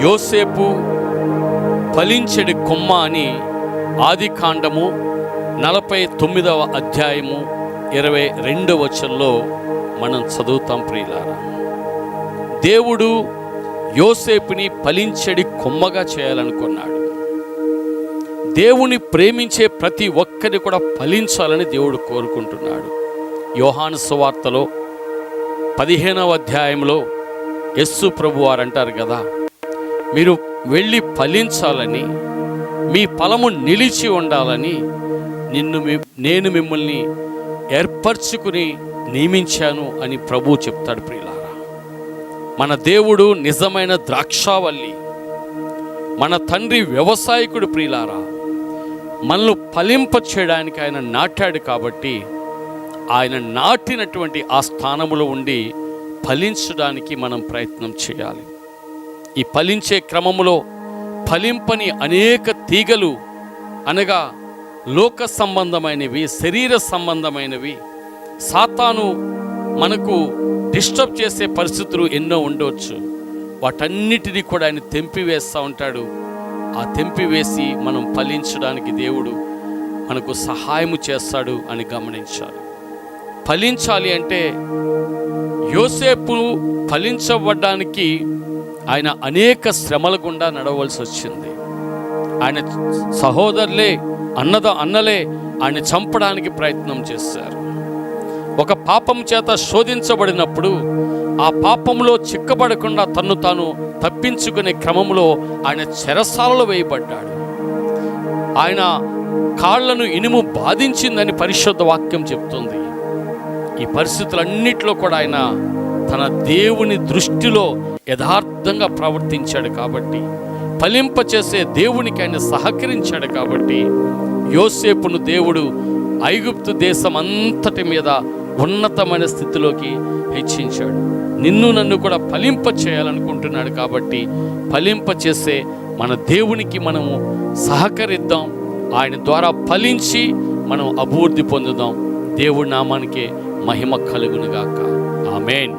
యోసేపు ఫలించెడి కొమ్మ అని ఆదికాండము 49వ అధ్యాయము 22వ వచనంలో మనం చదువుతాం. ప్రియులారా, దేవుడు యోసేపుని ఫలించెడి కొమ్మగా చేయాలనుకున్నాడు. దేవుని ప్రేమించే ప్రతి ఒక్కరి కూడా ఫలించాలని దేవుడు కోరుకుంటున్నాడు. యోహాను సువార్తలో 15వ అధ్యాయంలో యేసు ప్రభు వారు అంటారు కదా, మీరు వెళ్ళి ఫలించాలని, మీ ఫలము నిలిచి ఉండాలని నేను మిమ్మల్ని ఏర్పరచుకుని నియమించాను అని ప్రభు చెప్తాడు. ప్రియులారా, మన దేవుడు నిజమైన ద్రాక్షావల్లి, మన తండ్రి వ్యవసాయకుడు. ప్రియులారా, మనల్ని ఫలింప చేయడానికి ఆయన నాటాడు. కాబట్టి ఆయన నాటినటువంటి ఆ స్థానములో ఉండి ఫలించడానికి మనం ప్రయత్నం చేయాలి. ఈ ఫలించే క్రమములో ఫలింపని అనేక తీగలు, అనగా లోక సంబంధమైనవి, శరీర సంబంధమైనవి, సాతాను మనకు డిస్టర్బ్ చేసే పరిస్థితులు ఎన్నో ఉండవచ్చు. వాటన్నిటినీ కూడా ఆయన తెంపివేస్తూ ఉంటాడు. ఆ తెంపివేసి మనం ఫలించడానికి దేవుడు మనకు సహాయము చేస్తాడు అని గమనించాలి. ఫలించాలి అంటే యోసేపు ఫలించబడ్డానికి ఆయన అనేక శ్రమల గుండా నడవలసి వచ్చింది. ఆయన సహోదరులే, అన్నలే ఆయన చంపడానికి ప్రయత్నం చేశారు. ఒక పాపం చేత శోధించబడినప్పుడు ఆ పాపంలో చిక్కబడకుండా తన్ను తాను తప్పించుకునే క్రమంలో ఆయన చెరసాలలో వేయబడ్డాడు. ఆయన కాళ్లను ఇనుము బాధించిందని పరిశుద్ధ వాక్యం చెప్తుంది. ఈ పరిస్థితులన్నిటిలో కూడా ఆయన తన దేవుని దృష్టిలో యథార్థంగా ప్రవర్తించాడు. కాబట్టి ఫలింపచేసే దేవునికి ఆయన సహకరించాడు. కాబట్టి యోసేపును దేవుడు ఐగుప్తు దేశం అంతటి మీద ఉన్నతమైన స్థితిలోకి హెచ్చించాడు. నిన్ను నన్ను కూడా ఫలింప చేయాలనుకుంటున్నాడు. కాబట్టి ఫలింప చేసే మన దేవునికి మనము సహకరిద్దాం. ఆయన ద్వారా ఫలించి మనం అభివృద్ధి పొందుదాం. దేవుడి నామానికే మహిమ కలుగునుగాక. ఆమేన్.